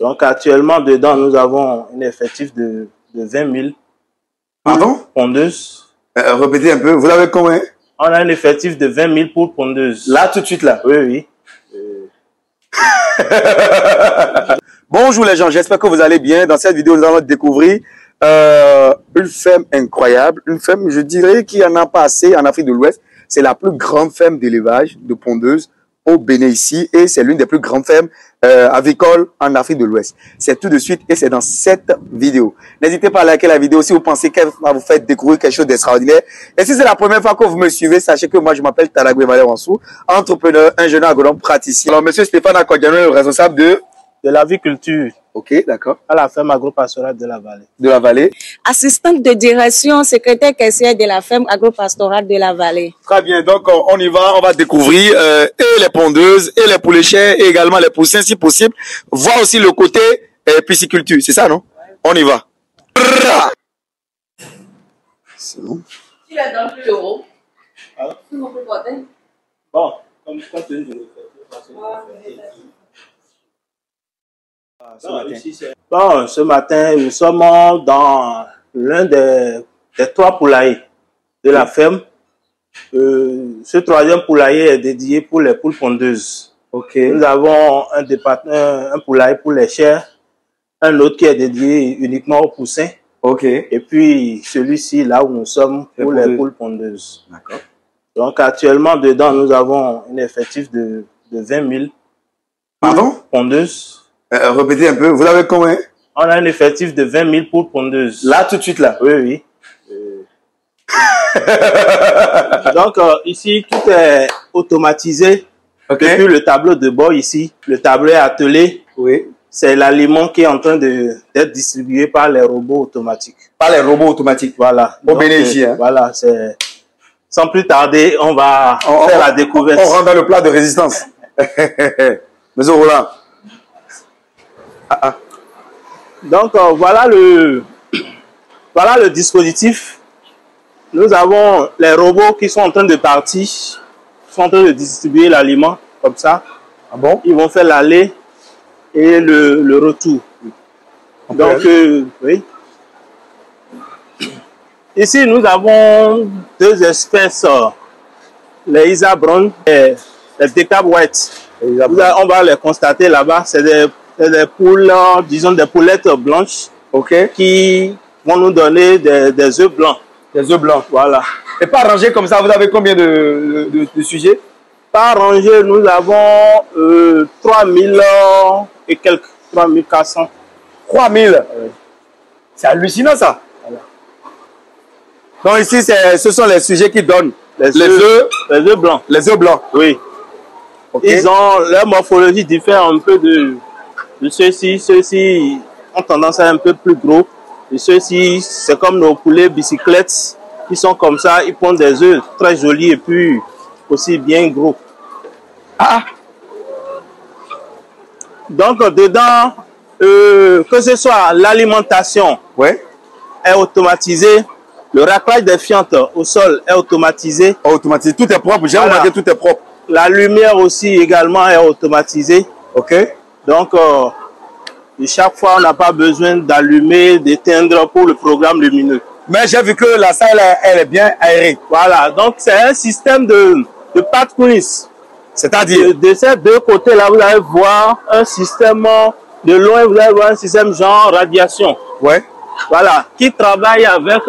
Donc actuellement, dedans, nous avons un effectif de 20 000. Pardon? Pondeuses. Répétez un peu, vous avez combien? On a un effectif de 20 000 pour pondeuses. Là, tout de suite, là? Oui, oui. Bonjour les gens, j'espère que vous allez bien. Dans cette vidéo, nous allons découvrir une ferme incroyable. Une ferme, je dirais, qui en a pas assez en Afrique de l'Ouest. C'est la plus grande ferme d'élevage de pondeuses au Bénin ici. Et c'est l'une des plus grandes fermes avicoles en Afrique de l'Ouest. C'est tout de suite et c'est dans cette vidéo. N'hésitez pas à liker la vidéo si vous pensez qu'elle va vous faire découvrir quelque chose d'extraordinaire. Et si c'est la première fois que vous me suivez, sachez que moi, je m'appelle Talagwe Valeransou, entrepreneur, ingénieur agronome, praticien. Alors, monsieur Stéphane Akodjano est le responsable de l'aviculture. Ok, d'accord. À la ferme agro-pastorale de la Vallée. De la Vallée. Assistante de direction, secrétaire caissière de la ferme agro-pastorale de la Vallée. Très bien, donc on y va, on va découvrir et les pondeuses, et les poulets chers, et également les poussins si possible. Voir aussi le côté pisciculture, c'est ça, non? On y va. C'est bon. Tu la donnes plus d'euros. Bon, comme je le Bon, ce matin, nous sommes dans l'un des 3 poulaillers de la ferme. Ce 3e poulailler est dédié pour les poules pondeuses. Okay. Nous avons un poulailler pour les chairs, un autre qui est dédié uniquement aux poussins. Okay. Et puis celui-ci, là où nous sommes, pour les poules pondeuses. D'accord. Donc actuellement, dedans, nous avons un effectif de 20 000 Pardon? Pondeuses. Répétez un peu, vous avez combien? On a un effectif de 20 000 pour pondeuses. Là, tout de suite, là? Oui, oui. Donc, ici, tout est automatisé. Okay. Depuis le tableau de bord ici, le tableau est attelé. Oui. C'est l'aliment qui est en train d'être distribué par les robots automatiques. Par les robots automatiques? Voilà. Au Bénégie, hein? Voilà, c'est... Sans plus tarder, on va faire la découverte. On rentre dans le plat de résistance. Monsieur Roland. Donc, voilà le dispositif. Nous avons les robots qui sont en train de partir, sont en train de distribuer l'aliment, comme ça. Ah bon? Ils vont faire l'aller et le retour. Donc, oui. Ici, nous avons 2 espèces, les Isa Brown et les Decab White. On va les constater là-bas. C'est des poules, disons des poulettes blanches, qui vont nous donner des œufs blancs. Des œufs blancs. Voilà. Et par rangée comme ça, vous avez combien de sujets? Par rangée, nous avons 3000 et quelques, 3400. 3000? C'est hallucinant ça. Donc ici, ce sont les sujets qui donnent les œufs blancs. Les œufs blancs. Oui. Ils ont leur morphologie diffère un peu de ceux-ci. Ceux-ci ont tendance à être un peu plus gros. Et ceux-ci, c'est comme nos poulets bicyclettes. Ils sont comme ça, ils pondent des œufs très jolis et puis aussi bien gros. Donc dedans, que ce soit l'alimentation est automatisée. Le raclage des fientes au sol est automatisé. Automatisé, tout est propre, j'ai remarqué, tout est propre. La lumière aussi également est automatisée. Donc, chaque fois, on n'a pas besoin d'allumer, d'éteindre pour le programme lumineux. Mais j'ai vu que la salle, elle est bien aérée. Voilà, donc c'est un système de pattes coulisses. C'est-à-dire de ces 2 côtés-là, vous allez voir un système, de loin, vous allez voir un système genre radiation. Voilà, qui travaille avec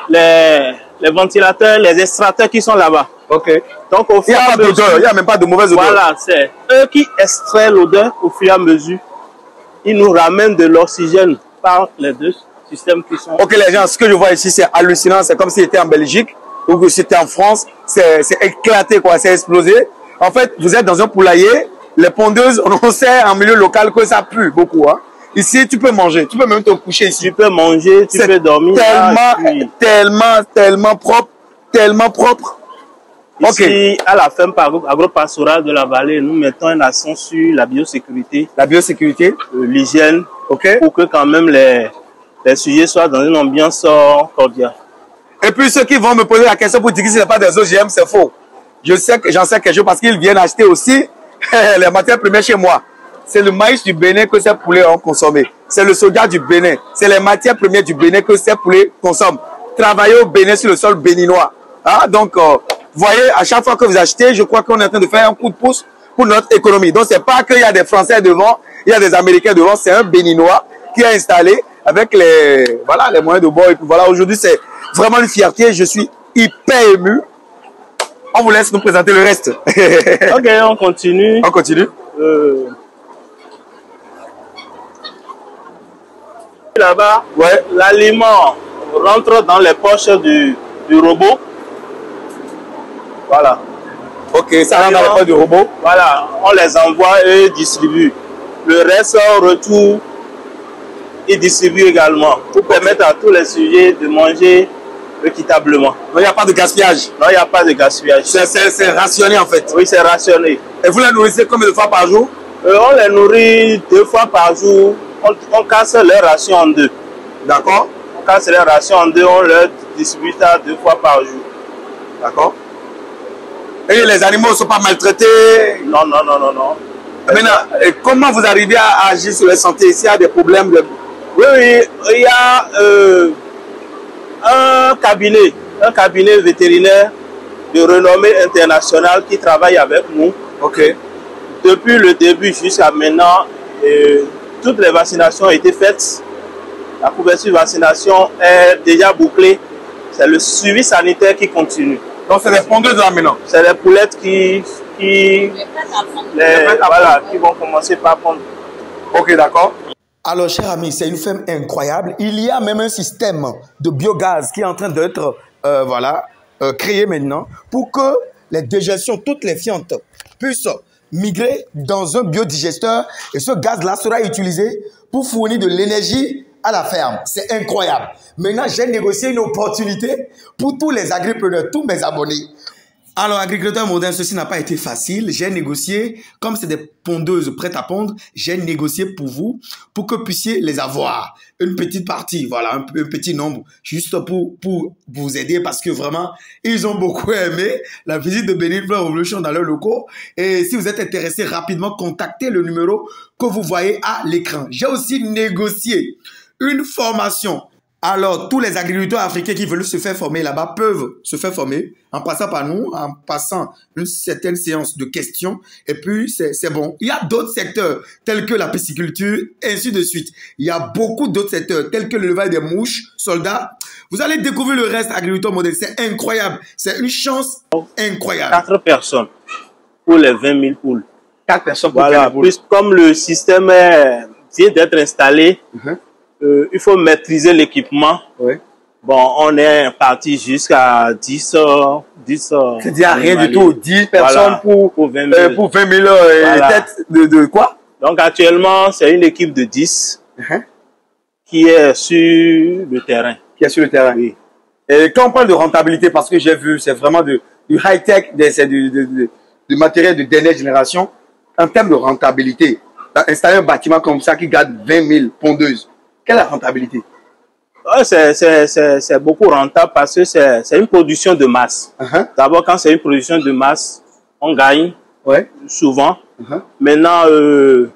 les ventilateurs, les extracteurs qui sont là-bas. Donc, au fur et à mesure, il n'y a même pas de mauvaise odeur. Voilà, c'est eux qui extraient l'odeur au fur et à mesure. Ils nous ramènent de l'oxygène par les 2 systèmes qui sont... Ok les gens, ce que je vois ici, c'est hallucinant. C'est comme si c'était en Belgique ou que c'était en France. C'est éclaté, quoi, c'est explosé. En fait, vous êtes dans un poulailler. Les pondeuses, on sait en milieu local que ça pue beaucoup. Hein. Ici, tu peux manger, tu peux même te coucher ici. Tu peux manger, tu peux dormir. Tellement propre. Ici, à la ferme agro-pastorale de la Vallée, nous mettons un accent sur la biosécurité. La biosécurité, l'hygiène, pour que quand même les sujets soient dans une ambiance cordiale. Et puis ceux qui vont me poser la question pour dire que ce n'est pas des OGM, c'est faux. J'en sais quelque chose parce qu'ils viennent acheter aussi les matières premières chez moi. c'est le maïs du Bénin que ces poulets ont consommé. C'est le soja du Bénin. C'est les matières premières du Bénin que ces poulets consomment. Travailler au Bénin sur le sol béninois. Ah, donc, vous voyez, à chaque fois que vous achetez, je crois qu'on est en train de faire un coup de pouce pour notre économie. Donc, c'est pas qu'il y a des Français devant, il y a des Américains devant, c'est un Béninois qui a installé avec les, voilà, les moyens de bord. Et puis voilà, aujourd'hui, c'est vraiment une fierté. Je suis hyper ému. On vous laisse nous présenter le reste. Ok, on continue. On continue. Là-bas, Ouais. l'aliment rentre dans les poches du robot. Voilà. Ok, ça rentre dans les poches du robot. Voilà, on les envoie et ils distribuent. Le reste, en retour, ils distribuent également pour permettre à tous les sujets de manger équitablement. Il n'y a pas de gaspillage. Non, il n'y a pas de gaspillage. C'est rationné en fait. Oui, c'est rationné. Et vous les nourrissez combien de fois par jour? On les nourrit 2 fois par jour. On casse leur ration en 2. D'accord. On casse leur ration en 2, on leur distribue ça 2 fois par jour. D'accord. Et les animaux ne sont pas maltraités? Non, non, non, non, non. Maintenant, et comment vous arrivez à agir sur la santé s'il y a des problèmes de... Oui, oui, il y a un cabinet vétérinaire de renommée internationale qui travaille avec nous. Ok. Depuis le début jusqu'à maintenant, toutes les vaccinations ont été faites. La couverture de vaccination est déjà bouclée. C'est le suivi sanitaire qui continue. Donc c'est les pondeuses là maintenant? C'est les poulettes qui vont commencer par pondre. Ok, d'accord. Alors, chers amis, c'est une ferme incroyable. Il y a même un système de biogaz qui est en train d'être créé maintenant pour que les dégestions, toutes les fientes, puissent migrer dans un biodigesteur. Et ce gaz-là sera utilisé pour fournir de l'énergie à la ferme. C'est incroyable. Maintenant, j'ai négocié une opportunité pour tous les agripreneurs, tous mes abonnés. Alors, agriculteur moderne, ceci n'a pas été facile. J'ai négocié, comme c'est des pondeuses prêtes à pondre, j'ai négocié pour vous, pour que vous puissiez les avoir. Une petite partie, voilà, un petit nombre, juste pour vous aider parce que vraiment, ils ont beaucoup aimé la visite de Benin Flower Revolution dans leurs locaux. Et si vous êtes intéressé, rapidement, contactez le numéro que vous voyez à l'écran. J'ai aussi négocié une formation. Alors, tous les agriculteurs africains qui veulent se faire former là-bas peuvent se faire former en passant par nous, en passant une certaine séance de questions. Et puis, c'est bon. Il y a d'autres secteurs tels que la pisciculture, ainsi de suite. Il y a beaucoup d'autres secteurs tels que l'élevage des mouches, soldats. Vous allez découvrir le reste agriculteur modèle. C'est incroyable. C'est une chance incroyable. 4 personnes pour les 20 000 poules. 4 personnes pour Voilà, plus comme le système vient d'être installé, il faut maîtriser l'équipement. Oui. Bon, on est parti jusqu'à 10 C'est-à-dire rien du tout. 10 personnes voilà, pour 20 000. Pour 20 000 Voilà. têtes de quoi? Donc actuellement, c'est une équipe de 10 qui est sur le terrain. Qui est sur le terrain. Oui. Et quand on parle de rentabilité, parce que j'ai vu, c'est vraiment du high-tech, c'est du matériel de dernière génération. En termes de rentabilité, installer un bâtiment comme ça qui garde 20 000 pondeuses, quelle est la rentabilité? Ouais, c'est beaucoup rentable parce que c'est une production de masse. D'abord, quand c'est une production de masse, on gagne souvent. Maintenant, le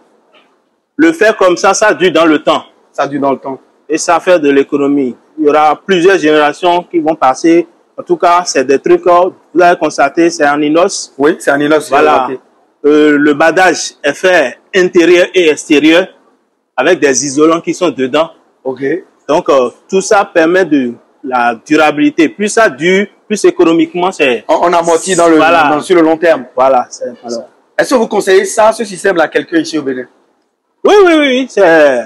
faire comme ça, ça dure dans le temps. Ça dure dans le temps. Et ça fait de l'économie. Il y aura plusieurs générations qui vont passer. En tout cas, c'est des trucs, vous avez constaté, c'est en inox. Oui, c'est en inox. Voilà. Le badage est fait intérieur et extérieur avec des isolants qui sont dedans. Ok. Donc, tout ça permet de la durabilité. Plus ça dure, plus économiquement, c'est... On amortit sur le long terme. Voilà. Est-ce que vous conseillez ça, ce système-là, à quelqu'un ici au Bénin? Oui, oui, oui. C'est...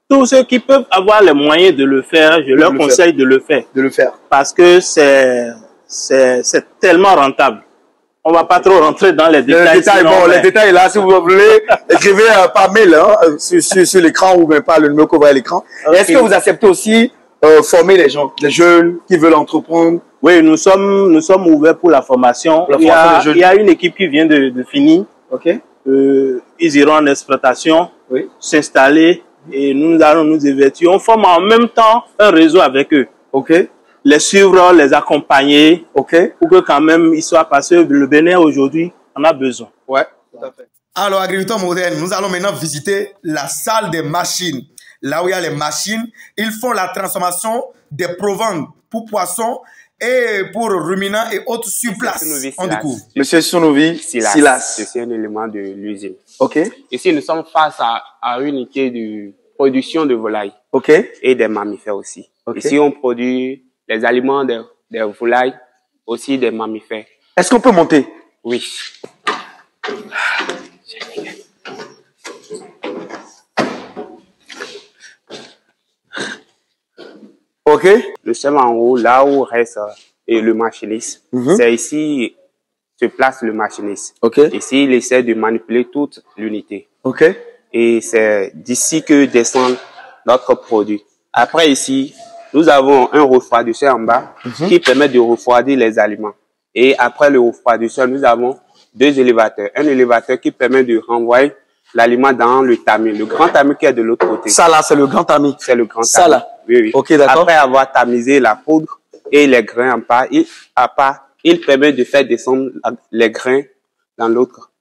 Tous ceux qui peuvent avoir les moyens de le faire, je leur conseille de le faire. De le faire. Parce que c'est tellement rentable. On ne va pas trop rentrer dans les détails. Les détails là, si vous voulez, écrivez par mail sur l'écran ou même pas le numéro que vous voyez à l'écran. Okay. Est-ce que vous acceptez aussi former les gens, les jeunes qui veulent entreprendre? Oui, nous sommes ouverts pour la formation. Il y a une équipe qui vient de finir. Okay. Ils iront en exploitation, s'installer et nous allons nous évertuer. On forme en même temps un réseau avec eux. Okay. Les suivre, les accompagner, pour que quand même ils soient, parce que le Bénin aujourd'hui en a besoin. Ouais, tout à fait. Alors, agriculteur moderne, nous allons maintenant visiter la salle des machines. Là où il y a les machines, ils font la transformation des provantes pour poissons et pour ruminants et autres sur place. On découvre. Monsieur Sounovi Silas. C'est un élément de l'usine. OK. Ici, nous sommes face à une unité de production de volailles. OK. Et des mammifères aussi. Okay. Ici, on produit les aliments des volailles, aussi des mammifères. Est-ce qu'on peut monter? Oui. OK. Nous sommes en haut, là où reste le machiniste. C'est ici se place le machiniste. OK. Ici, il essaie de manipuler toute l'unité. OK. Et c'est d'ici que descend notre produit. Après ici, nous avons un refroidisseur en bas qui permet de refroidir les aliments. Et après le refroidisseur, nous avons deux élévateurs. Un élévateur qui permet de renvoyer l'aliment dans le tamis. Le grand tamis qui est de l'autre côté. Ça là, c'est le grand tamis. C'est le grand tamis. Ça là. Oui, oui. OK, d'accord. Après avoir tamisé la poudre et les grains en part, il permet de faire descendre les grains dans l'autre,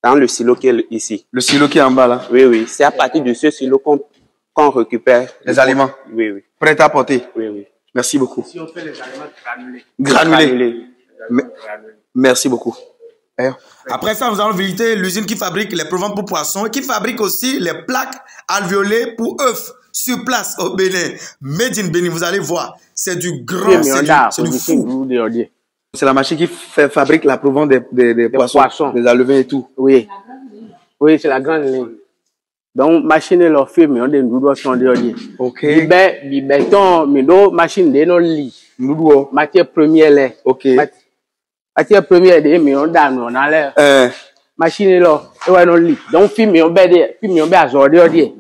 dans le silo qui est ici. Le silo qui est en bas là. Oui, oui. C'est à partir de ce silo qu'on récupère les aliments. Oui, oui. Prêt à porter. Oui, oui. Merci beaucoup. Si on fait les aliments granulés. Granulés. Merci beaucoup. Après ça, nous allons visiter l'usine qui fabrique les provantes pour poissons et qui fabrique aussi les plaques alvéolées pour œufs sur place au Bénin. Made in Bénin, vous allez voir, c'est du grand, c'est du fou. C'est la machine qui fabrique la provente des poissons, des alevins et tout. Oui. Oui, c'est la grande ligne. Donc, machine leur fait, mais on a une OK. Béton, mais nos machines, nos lits. Matière première, là. OK. Matière première, mais on donne, on a l'air. Machine là, et ouais, non lit. Donc, film, on a azoré,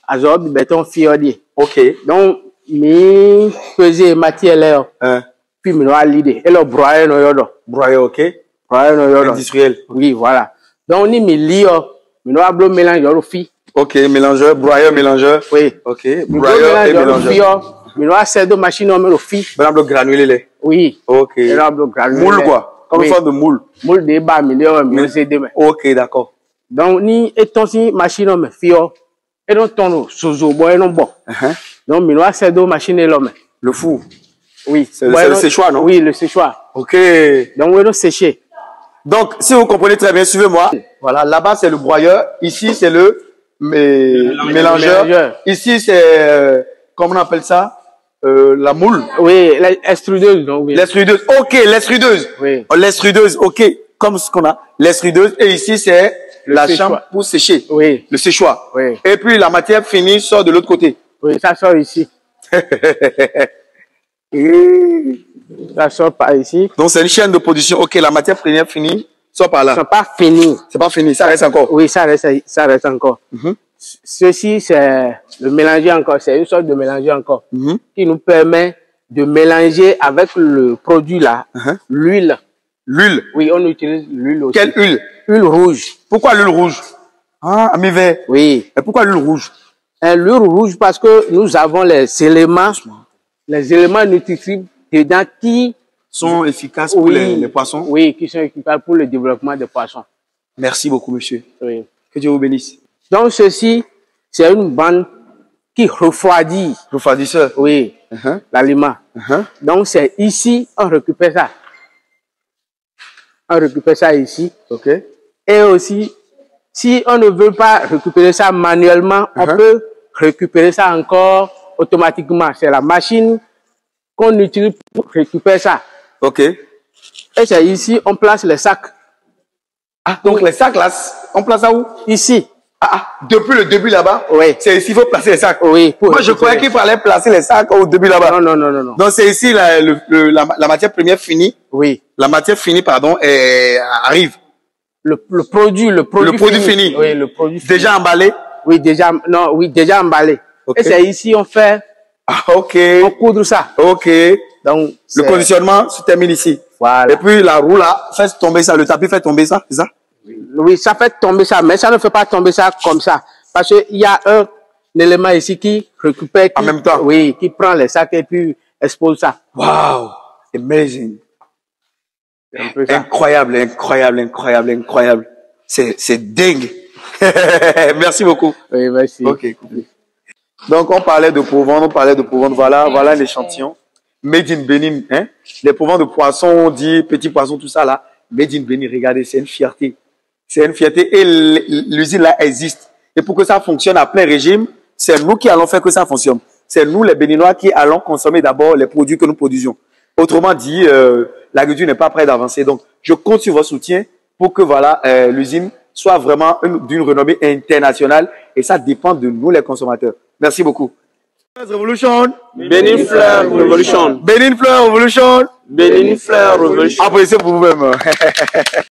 azor, béton, fioré. OK. Donc, mais, peser matière là, puis, on a l'idée. Et là, broyer, no yodo. Broyer, OK. Broyer, no yodo. Industriel. Oui, voilà. Donc, on y met l'io. Mais nous avons mélangé au fi. OK, mélangeur, broyeur, mélangeur. Oui. OK, broyeur et mélangeur. Mais nous avons ces deux machines, on met au fi. Blanc granulé, les. Oui. OK. Moule, quoi. Comme une forme de moule. Moule de bas, mais c'est demain. OK, d'accord. Donc, ni étant si machine, on met fio. Et donc, ton sozo, boy, non bon. Donc, mais nous avons ces deux machines, l'homme. Le four. Oui. C'est le séchoir, non? Oui, le séchoir. OK. Donc, on va sécher. Donc, si vous comprenez très bien, suivez-moi. Voilà, là-bas, c'est le broyeur. Ici, c'est le mélangeur. Ici, c'est, comment on appelle ça? La moule. Oui, l'extrudeuse. Oui. L'extrudeuse. OK, l'extrudeuse. Oui. L'extrudeuse, OK. Comme ce qu'on a. L'extrudeuse. Et ici, c'est la chambre pour sécher. Oui. Le séchoir. Oui. Et puis, la matière finie sort de l'autre côté. Oui, ça sort ici. Ça sort par ici. Donc, c'est une chaîne de production. OK, la matière première finie sort par là. C'est pas fini. C'est pas fini, ça reste encore. Oui, ça reste encore. Ceci, c'est le mélanger encore. C'est une sorte de mélanger encore qui nous permet de mélanger avec le produit là, l'huile. L'huile? Oui, on utilise l'huile aussi. Quelle huile? Huile rouge. Pourquoi l'huile rouge? Ah, ami vert. Oui. Et pourquoi l'huile rouge? L'huile rouge parce que nous avons les éléments nutritifs dedans qui sont efficaces pour les poissons. Oui, qui sont efficaces pour le développement des poissons. Merci beaucoup, monsieur. Oui. Que Dieu vous bénisse. Donc, ceci, c'est une bande qui refroidit. Refroidisseur. Oui, l'aliment. Donc, c'est ici, on récupère ça. On récupère ça ici. OK. Et aussi, si on ne veut pas récupérer ça manuellement, on peut récupérer ça encore automatiquement. C'est la machine qu'on utilise pour récupérer ça. OK. Et c'est ici, on place les sacs. Ah, donc les sacs là, on place ça où? Ici. Depuis le début là-bas? Oui. C'est ici qu'il faut placer les sacs? Oui. Moi, je croyais qu'il fallait placer les sacs au début là-bas. Non. Donc, c'est ici la matière première finie. Oui. La matière finie, pardon, arrive. Le produit fini. Oui, le produit fini. Déjà emballé? Oui, déjà emballé. Okay. Et c'est ici, on fait. OK. On coudre ça. OK. Donc, le conditionnement se termine ici. Voilà. Et puis, la roue là, fait tomber ça. Le tapis fait tomber ça, c'est ça? Oui, ça fait tomber ça, mais ça ne fait pas tomber ça comme ça. Parce qu'il y a un élément ici qui récupère. En même temps? Oui, qui prend les sacs et puis expose ça. Wow! Amazing. Incroyable. C'est dingue. Merci beaucoup. Oui, merci. Ok. Donc, on parlait de provence, voilà l'échantillon. Made in Benin, hein. Les provences de poissons, on dit petits poissons, tout ça là. Made in Benin, regardez, c'est une fierté. C'est une fierté et l'usine là existe. Et pour que ça fonctionne à plein régime, c'est nous qui allons faire que ça fonctionne. C'est nous, les Béninois, qui allons consommer d'abord les produits que nous produisions. Autrement dit, l'agriculture n'est pas prête d'avancer. Donc, je compte sur votre soutien pour que voilà, l'usine soit vraiment d'une renommée internationale. Et ça dépend de nous, les consommateurs. Merci beaucoup. Revolution. Benin Fleur Revolution. Benin Fleur Revolution. Benin Fleur Revolution. Appréciez pour vous-même.